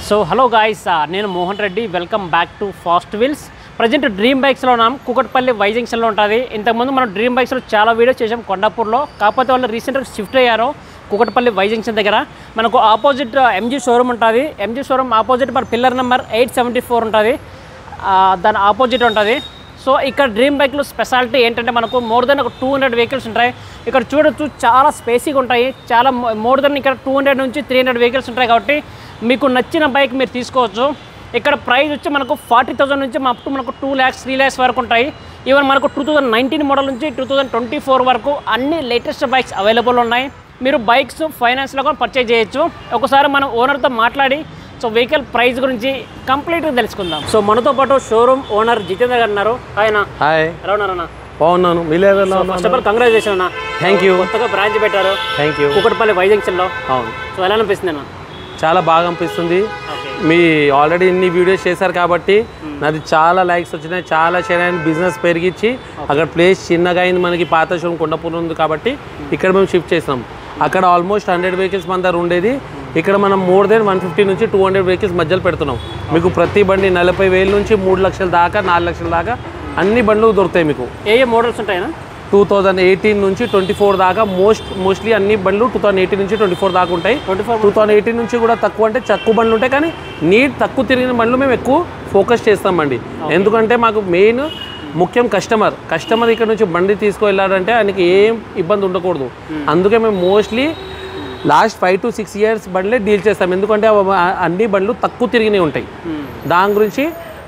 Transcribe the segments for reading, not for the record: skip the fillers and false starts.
So hello guys, నేను Mohan Reddy. Welcome back to fast wheels. Present dream బైక్స్లో ఉన్నాం. Kukatpally Y జంక్షన్లో ఉంటుంది. ఇంతకుముందు మనం డ్రీమ్ బైక్స్లో చాలా వీడియోస్ చేసాం కొండాపూర్లో. కాకపోతే వాళ్ళు రీసెంట్గా షిఫ్ట్ అయ్యారు కుకట్పల్లి వై జంక్షన్ దగ్గర. మనకు ఆపోజిట్ ఎంజీ షోరూమ్ ఉంటుంది. ఎంజీ షోరూమ్ ఆపోజిట్ మన పిల్లర్ నెంబర్ 874 ఉంటుంది. దాని ఆపోజిట్ ఉంటుంది. సో ఇక్కడ డ్రీమ్ బైక్లో స్పెషాలిటీ ఏంటంటే మనకు మోర్ దెన్ ఒక 200 వెహికల్స్ ఉంటాయి. ఇక్కడ చూడొచ్చు, చాలా స్పేసీగా ఉంటాయి. చాలా మోర్ దెన్ ఇక్కడ 200 నుంచి 300 వెహికల్స్ ఉంటాయి. కాబట్టి మీకు నచ్చిన బైక్ మీరు తీసుకోవచ్చు. ఇక్కడ ప్రైస్ వచ్చి మనకు 40,000 నుంచి అప్ టు మనకు 2 lakhs 3 lakhs వరకు ఉంటాయి. ఈవెన్ మనకు 2019 మోడల్ నుంచి 2024 వరకు అన్ని లేటెస్ట్ బైక్స్ అవైలబుల్ ఉన్నాయి. మీరు బైక్స్ ఫైనాన్స్లో కూడా పర్చేజ్ చేయొచ్చు. ఒకసారి మనం ఓనర్తో మాట్లాడి సో వెహికల్ ప్రైస్ గురించి కంప్లీట్గా తెలుసుకుందాం. సో మనతో పాటు షోరూమ్ ఓనర్ జితేంద్ర గారు ఉన్నారు. హాయ్, ఎలా ఉన్నారన్న? బాగున్నాను. ఫస్ట్ ఆఫ్ ఆల్ కంగ్రాచులేషన్ అన్న. Thank you. కొత్తగా బ్రాంచ్ పెట్టారు. Thank you. కుకట్పల్లి వై జంక్షన్లో. అవును. సో ఎలా అనిపిస్తుంది అన్న? చాలా బాగా అనిపిస్తుంది. మీ ఆల్రెడీ ఇన్ని వీడియోస్ చేశారు కాబట్టి నాది చాలా లైక్స్ వచ్చినాయి, చాలా షేర్ అయిన బిజినెస్ పెరిగించి అక్కడ ప్లేస్ చిన్నగా అయింది. మనకి పాత షోరూమ్ కొండపూర్ ఉంది కాబట్టి ఇక్కడ మేము షిఫ్ట్ చేసినాం. అక్కడ ఆల్మోస్ట్ 100 వెహికల్స్ మన దగ్గర ఉండేది. ఇక్కడ మనం మోర్ దెన్ 150 నుంచి 200 వెహికల్స్ మధ్యలో పెడుతున్నాం. మీకు ప్రతి బండి 40,000 నుంచి 3 లక్షల దాకా 4 లక్షల దాకా అన్ని బండ్లు దొరుకుతాయి. మీకు ఏ మోడల్స్ ఉంటాయన్నా? 2018 నుంచి 24 దాకా మోస్ట్లీ అన్ని బండ్లు 2018 నుంచి 24 దాకా ఉంటాయి. 2018 నుంచి కూడా తక్కువ అంటే తక్కువ బండ్లు ఉంటాయి. కానీ తక్కువ తిరిగిన బండ్లు మేము ఎక్కువ ఫోకస్ చేస్తామండి. ఎందుకంటే మాకు మెయిన్ ముఖ్యం కస్టమర్ ఇక్కడ నుంచి బండి తీసుకువెళ్ళాడంటే ఆయనకి ఏం ఇబ్బంది ఉండకూడదు. అందుకే మేము మోస్ట్లీ లాస్ట్ 5 to 6 years బండ్లే డీల్ చేస్తాం. ఎందుకంటే అన్ని బండ్లు తక్కువ తిరిగినవి ఉంటాయి. దాని గురించి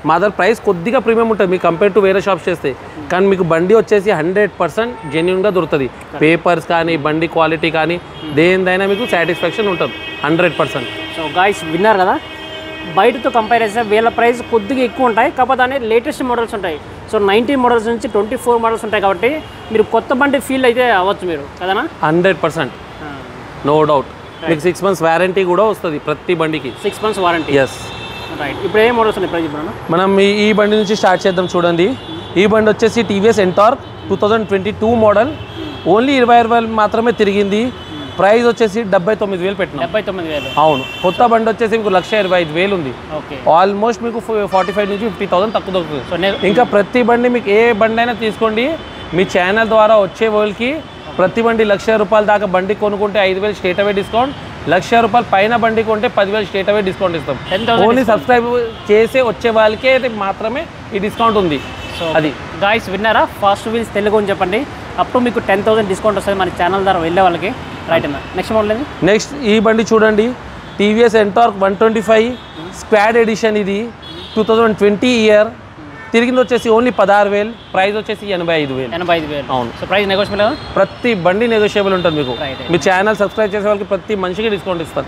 మా దగ్గర ప్రైస్ కొద్దిగా ప్రీమియం ఉంటుంది మీకు కంపేర్ టు వేరే షాప్స్ చేస్తే. కానీ మీకు బండి వచ్చేసి 100% జెన్యున్గా దొరుకుతుంది. పేపర్స్ కానీ బండి క్వాలిటీ కానీ దేనిదైనా మీకు సాటిస్ఫాక్షన్ ఉంటుంది 100%. సో గాయ్స్ విన్నారు కదా, బయటతో కంపేర్ చేస్తే వీళ్ళ ప్రైస్ కొద్దిగా ఎక్కువ ఉంటాయి. కాకపోతే అనే లేటెస్ట్ మోడల్స్ ఉంటాయి. సో 19 మోడల్స్ నుంచి 24 మోడల్స్ ఉంటాయి. కాబట్టి మీరు కొత్త బండి ఫీల్ అయితే అవ్వచ్చు మీరు కదనా? 100%, నో డౌట్. మీకు 6 months వారంటీ కూడా వస్తుంది ప్రతి బండికి. 6 months వారంటీ. Yes, right. ఇప్పుడు ఏ మోడల్స్ ఉన్నాయి ప్రైస్ ఇప్పుడు? మనం ఈ బండి నుంచి స్టార్ట్ చేద్దాం. చూడండి, ఈ బండి వచ్చేసి టీవీఎస్ ఎంటార్క్ 2022 మోడల్. ఓన్లీ 20,000 మాత్రమే తిరిగింది. ప్రైస్ వచ్చేసి 79,000 పెట్టినాం. 79,000. అవును. కొత్త బండి వచ్చేసి మీకు 1,25,000 ఉంది. ఆల్మోస్ట్ మీకు 45,000 నుంచి 50,000 తక్కువ దొరుకుతుంది. ఇంకా ప్రతి బండి మీకు ఏ బండి అయినా తీసుకోండి, మీ ఛానల్ ద్వారా వచ్చే వాళ్ళకి ప్రతి బండి 1,00,000 రూపాయల దాకా బండి కొనుక్కుంటే 5,000 స్ట్రేట్ అవే డిస్కౌంట్. 1,00,000 రూపాయలు పైన బండి కొంటే 10,000 స్ట్రేట్ అవే డిస్కౌంట్ ఇస్తాం. ఓన్లీ సబ్స్క్రైబ్ చేసి వచ్చే వాళ్ళకే మాత్రమే ఈ డిస్కౌంట్ ఉంది. సో అది గాయ్స్ విన్నారా? ఫాస్ట్ వీల్స్ తెలుగు అని చెప్పండి. అప్పుడు మీకు 10,000 డిస్కౌంట్ వస్తుంది మన ఛానల్ ద్వారా వెళ్ళే వాళ్ళకి. రైట్ అన్న. నెక్స్ట్ మోడల్ ఏంది? నెక్స్ట్ ఈ బండి చూడండి, టీవీఎస్ ఎంటార్క్ 125 స్క్వాడ్ ఎడిషన్. ఇది 2020 ఇయర్. తిరిగింది వచ్చేసి ఓన్లీ 16,000. ప్రైస్ వచ్చేసి 85,000. అవును. So price negotiable? ప్రతి బండి నెగోషియబుల్ ఉంటుంది మీకు. మీ ఛానల్ సబ్స్క్రైబ్ చేసే వాళ్ళకి ప్రతి మనిషికి డిస్కౌంట్ ఇస్తారు.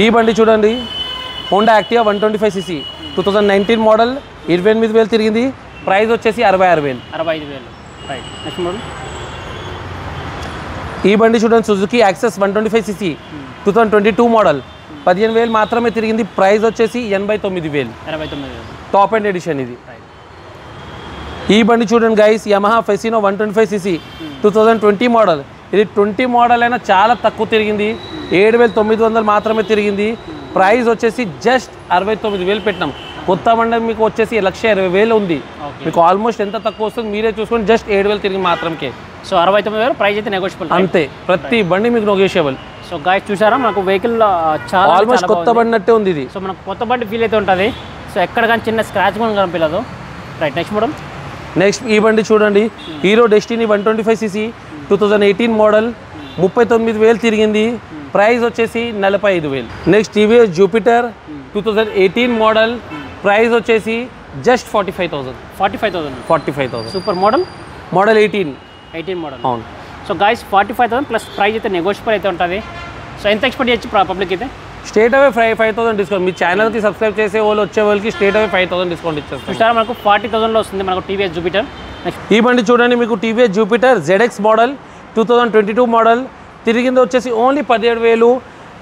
ఈ బండి చూడండి, హోండా యాక్టివా 125cc 2019 మోడల్. 28,000 తిరిగింది. ప్రైస్ వచ్చేసి 66,000. రైట్. నెక్స్ట్ మోడల్ ఈ బండి చూడండి, సుజుకి యాక్సెస్ 125cc 2022 మోడల్. 15,000 మాత్రమే తిరిగింది. ప్రైస్ వచ్చేసి 89,000. టాప్ ఎండ్ ఎడిషన్ ఇది. ఈ బండి చూడండి గైస్, యమహా ఫెసినో 125cc 2020 మోడల్. ఇది 20 మోడల్ అయినా చాలా తక్కువ తిరిగింది. 7,900 మాత్రమే తిరిగింది. ప్రైస్ వచ్చేసి జస్ట్ 69,000 పెట్టినాం. కొత్త బండి మీకు వచ్చేసి 1,20,000 ఉంది. మీకు ఆల్మోస్ట్ ఎంత తక్కువ వస్తుంది మీరే చూసుకొని జస్ట్ 7,000 తిరిగి మాత్రమే. సో 69,000 ప్రైస్ అయితే నెగోషియబుల్ అంతే. ప్రతి బండి మీకు నెగోషియబుల్. సో గాయ్స్ చూసారా, మనకు వెహికల్ చాలా ఆల్మోస్ట్ కొత్త బండి అట్టే ఉంది ఇది. సో మనకు కొత్త బండి ఫీల్ అయితే ఉంటుంది. సో ఎక్కడ కానీ చిన్న స్క్రాచ్ కూడా కనిపించదు. రైట్. Next model. నెక్స్ట్ ఈ బండి చూడండి, హీరో డెస్టినీ 125cc 2018 మోడల్. 39,000 తిరిగింది. ప్రైస్ వచ్చేసి 45,000. Next TVS Jupiter 2018 model. Price వచ్చేసి జస్ట్ 45,000. Super model. 18 మోడల్. అవును. సో గాయ్స్ 45,000 ప్లస్ ప్రైస్ అయితే నెగోషియబుల్ అయితే ఉంటుంది. సో ఎంత ఎక్స్పెక్ట్ చేయొచ్చు పబ్లిక్ అయితే? Straight away 5,000 discount. మీ ఛానల్కి సబ్స్క్రైబ్ చేసే వాళ్ళు వచ్చే వాళ్ళకి స్ట్రేట్ అవే 5,000 డిస్కౌంట్ ఇచ్చేస్తాం. చూసారా, మనకు 40,000లో వస్తుంది మనకు టీవీఎస్ జూపిటర్. ఈ బండి చూడండి, మీకు TVS Jupiter ZX model 2022 model. తిరిగింది వచ్చేసి ఓన్లీ 17,000.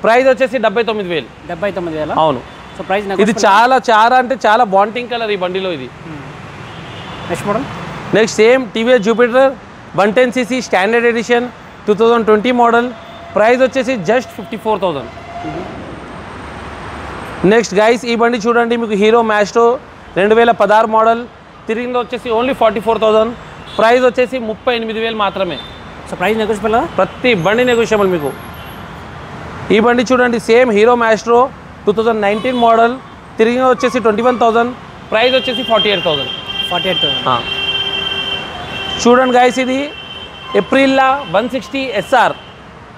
ప్రైస్ వచ్చేసి 79,000. అవును. సో ప్రైస్ ఇది చాలా వాంటింగ్ కలర్ ఈ బండిలో ఇది. Next model. Next same TVS Jupiter 110cc standard edition 2020 model. Price వచ్చేసి జస్ట్ 54,000. నెక్స్ట్ గైస్ ఈ బండి చూడండి, మీకు హీరో మ్యాస్ట్రో 2016 మోడల్, తిరిగింది వచ్చేసి ఓన్లీ 44,000, ప్రైస్ వచ్చేసి 38,000 మాత్రమే. సో ప్రైస్ నెగోషియబుల్, ప్రతి బండి నెగోషియబుల్ మీకు. ఈ బండి చూడండి, సేమ్ హీరో మ్యాస్ట్రో 2019 మోడల్, తిరిగి వచ్చేసి 21,000, ప్రైస్ వచ్చేసి 48,000. చూడండి గైస్, ఇది ఏప్రిల్లా 160 SR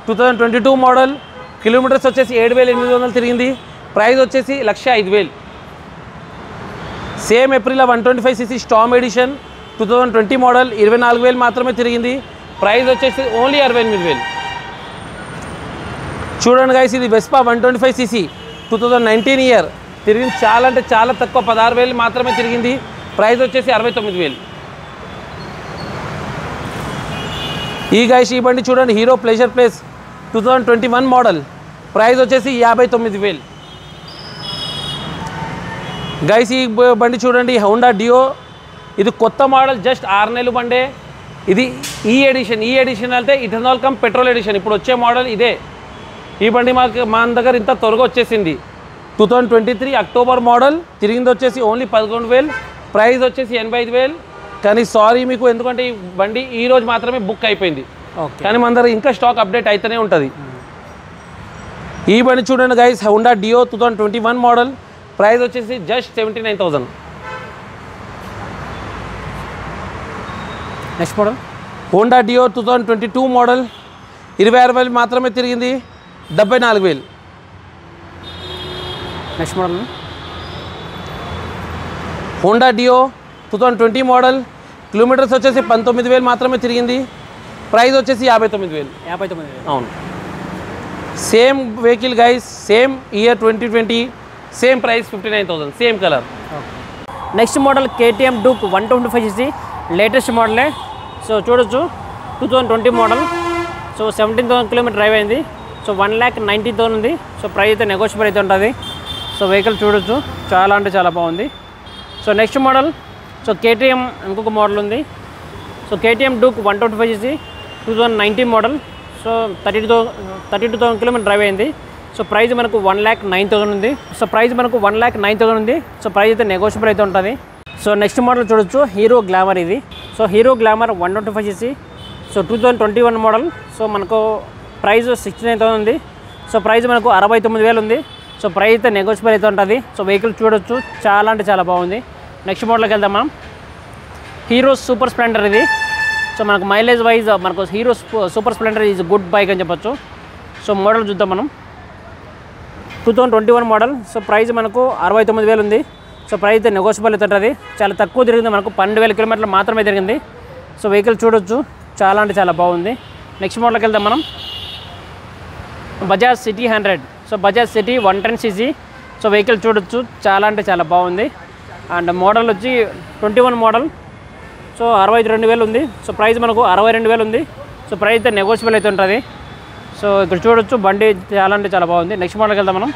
2022 మోడల్, కిలోమీటర్స్ వచ్చేసి 7,800 తిరిగింది, ప్రైస్ వచ్చేసి 1,05,000. Same Aprilia 125cc storm edition 2020 model, 24,000 మాత్రమే తిరిగింది, ప్రైస్ వచ్చేసి ఓన్లీ 68,000. చూడండి గైస్, ఇది వెస్పా 125cc 2019 ఇయర్, తిరిగింది చాలా అంటే చాలా తక్కువ, 16,000 మాత్రమే తిరిగింది, ప్రైస్ వచ్చేసి 69,000. ఈ గైస్ ఈ బండి చూడండి, hero pleasure plus 2021 model, price వచ్చేసి 59,000. గైస్ ఈ బండి చూడండి, హోండా డియో, ఇది కొత్త మోడల్, జస్ట్ 6 నెలలు బండే. ఇది ఈ ఎడిషన్ అయితే ఇథనాల్ కమ్ పెట్రోల్ ఎడిషన్, ఇప్పుడు వచ్చే మోడల్ ఇదే. ఈ బండి మా దగ్గర ఇంత త్వరగా వచ్చేసింది. 2023 అక్టోబర్ మోడల్, తిరిగింది వచ్చేసి ఓన్లీ 11,000, ప్రైస్ వచ్చేసి 85,000. కానీ సారీ మీకు, ఎందుకంటే ఈ బండి ఈ రోజు మాత్రమే బుక్ అయిపోయింది, కానీ మన దగ్గర ఇంకా స్టాక్ అప్డేట్ అయితేనే ఉంటుంది. ఈ బండి చూడండి guys, Honda Dio 2021 model, price వచ్చేసి just 79,000. Next model Honda Dio 2022 model, 26,000 మాత్రమే తిరిగింది, 74,000. Next model Honda Dio 2020 model, kilometres వచ్చేసి 19,000 మాత్రమే తిరిగింది, ప్రైస్ వచ్చేసి 59,000. అవును, same vehicle guys, same year 2020, same price 59,000, same colour. Next model KTM Duke 125cc, latest మోడలే. So చూడొచ్చు, 2020 మోడల్, సో 17,000 కిలోమీటర్ డ్రైవ్ అయింది, సో 1,90,000 ఉంది. సో ప్రైస్ అయితే నెగోషియబుల్ అయితే ఉంటుంది. సో వెహికల్ చూడొచ్చు, చాలా అంటే చాలా బాగుంది. So next model, so KTM ఇంకొక మోడల్ ఉంది. So KTM Duke 125cc 2019 model, so 32,000 kilometre drive అయింది. సో ప్రైస్ మనకు 1,09,000 ఉంది. సో ప్రైస్ మనకు 1,09,000 ఉంది. సో ప్రైస్ అయితే నెగోషియబుల్ అయితే ఉంటుంది. సో నెక్స్ట్ మోడల్ చూడొచ్చు, హీరో గ్లామర్ ఇది. So hero glamour 125cc, so 2021 model, so మనకు ప్రైస్ 69,000 ఉంది. సో ప్రైస్ మనకు 69,000 ఉంది. సో ప్రైస్ అయితే నెగోషియబుల్ అయితే ఉంటుంది. సో వెహికల్ చూడొచ్చు, చాలా అంటే చాలా బాగుంది. నెక్స్ట్ మోడల్కి వెళ్దాం మనం. హీరో సూపర్ స్ప్లెండర్ ఇది. సో మనకు మైలేజ్ వైజ్ మనకు hero super Splendor is good bike అని చెప్పొచ్చు. సో మోడల్ చూద్దాం మనం. 2021 మోడల్, సో ప్రైస్ మనకు 69,000 ఉంది. సో ప్రైస్ అయితే నెగోషియబుల్ అయితే ఉంటుంది. చాలా తక్కువ తిరిగింది, మనకు 12,000 కిలోమీటర్లు మాత్రమే తిరిగింది. సో వెహికల్ చూడొచ్చు, చాలా అంటే చాలా బాగుంది. నెక్స్ట్ మోడల్కి వెళ్దాం మనం. Bajaj city 100, so Bajaj city 110cc. So vehicle చూడొచ్చు, చాలా అంటే చాలా బాగుంది. అండ్ మోడల్ వచ్చి 21 మోడల్, సో 62,000 ఉంది. సో ప్రైస్ మనకు 62,000 ఉంది. సో ప్రైస్ అయితే నెగోషియబుల్ అయితే ఉంటుంది. సో ఇక్కడ చూడొచ్చు, బండి చాలా అంటే చాలా బాగుంది. నెక్స్ట్ మోడల్కి వెళ్దాం మనం.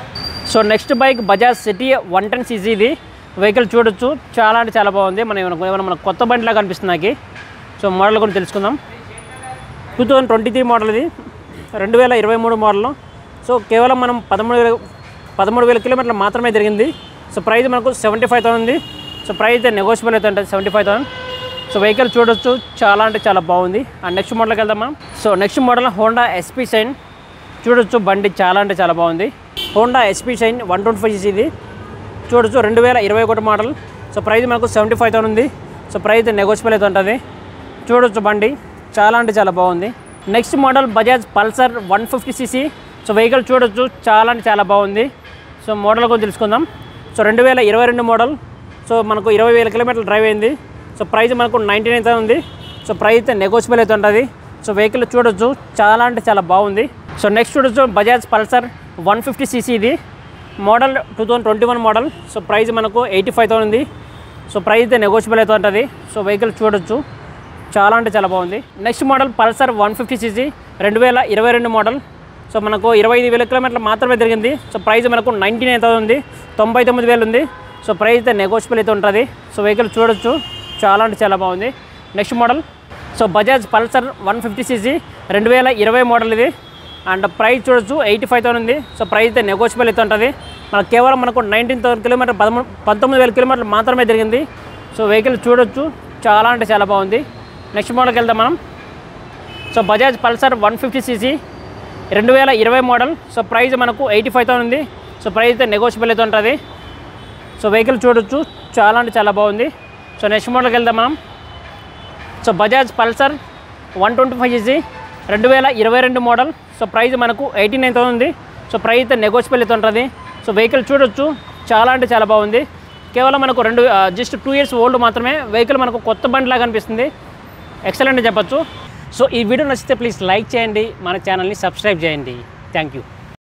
So next bike Bajaj city 110cc ఇది. వెహికల్ చూడొచ్చు, చాలా అంటే చాలా బాగుంది. ఏమైనా మన కొత్త బండిలా కనిపిస్తుంది నాకు. సో మోడల్ గురించి తెలుసుకుందాం. 2023 మోడల్ ఇది, 2023 మోడల్. సో కేవలం మనం 13,000 కిలోమీటర్లు మాత్రమే తిరిగింది. సో ప్రైస్ మనకు 75,000 ఉంది. సో ప్రైస్ అయితే నెగోషియబుల్ అయితే ఉంటుంది, 75,000. సో వెహికల్ చూడొచ్చు, చాలా అంటే చాలా బాగుంది. అండ్ నెక్స్ట్ మోడల్కి వెళ్దాం మనం. So next model Honda SP shine చూడొచ్చు, బండి చాలా అంటే చాలా బాగుంది. హోండా SP షైన్ 125cc ఇది. చూడొచ్చు, 2021 మోడల్. సో ప్రైస్ మనకు 75,000 ఉంది. సో ప్రైస్ అయితే నెగోషియబుల్ అయితే ఉంటుంది. చూడొచ్చు, బండి చాలా అంటే చాలా బాగుంది. Next model Bajaj Pulsar 150cc. So vehicle చూడొచ్చు, చాలా అంటే చాలా బాగుంది. సో మోడల్ గురించి తెలుసుకుందాం. So 2022 model. సో మనకు 20,000 కిలోమీటర్లు డ్రైవ్ అయింది. సో ప్రైస్ మనకు 99,000 ఉంది. సో ప్రైస్ అయితే నెగోషియబుల్ అయితే ఉంటుంది. సో వెహికల్ చూడొచ్చు, చాలా అంటే చాలా బాగుంది. సో నెక్స్ట్ చూడొచ్చు, బజాజ్ పల్సర్ 150cc ఇది. Model 2021 model. సో ప్రైస్ మనకు 85,000 ఉంది. సో ప్రైస్ అయితే నెగోషియబుల్ అయితే ఉంటుంది. సో వెహికల్ చూడొచ్చు, చాలా అంటే చాలా బాగుంది. Next model Pulsar 150cc 2022 model. So మనకు 25,000 కిలోమీటర్లు మాత్రమే తిరిగింది. సో ప్రైస్ మనకు 99,000 ఉంది, 99,000 ఉంది. సో ప్రైస్ అయితే నెగోషియబుల్ అయితే ఉంటుంది. సో వెహికల్ చూడొచ్చు, చాలా అంటే చాలా బాగుంది. Next model, so Bajaj Pulsar 150cc 2020 model ఇది. అండ్ ప్రైస్ చూడొచ్చు, 85,000 ఉంది. సో ప్రైస్ అయితే నెగోషియబుల్ అయితే ఉంటుంది. మనకు కేవలం మనకు 19,000 కిలోమీటర్ 19,000 కిలోమీటర్లు మాత్రమే తిరిగింది. సో వెహికల్ చూడొచ్చు, చాలా అంటే చాలా బాగుంది. నెక్స్ట్ మోడల్కి వెళ్దాం మనం. So Bajaj Pulsar 150cc 2020 model. So price మనకు 85,000 ఉంది. సో ప్రైస్ అయితే నెగోషియబుల్ అయితే ఉంటుంది. సో వెహికల్ చూడొచ్చు, చాలా అంటే చాలా బాగుంది. సో నెక్స్ట్ మోడల్కి వెళ్దాం మనం. So Bajaj Pulsar 125cc 2022 model. So price మనకు 89,000 ఉంది. సో ప్రైస్ అయితే నెగోషియబుల్ అయితే ఉంటుంది. సో వెహికల్ చూడొచ్చు, చాలా అంటే చాలా బాగుంది. కేవలం మనకు జస్ట్ 2 years ఓల్డ్ మాత్రమే. వెహికల్ మనకు కొత్త బండిలాగా అనిపిస్తుంది. ఎక్సలెంట్ చెప్పచ్చు. సో ఈ వీడియో నచ్చితే ప్లీజ్ లైక్ చేయండి, మన ఛానల్ని సబ్స్క్రైబ్ చేయండి. Thank you.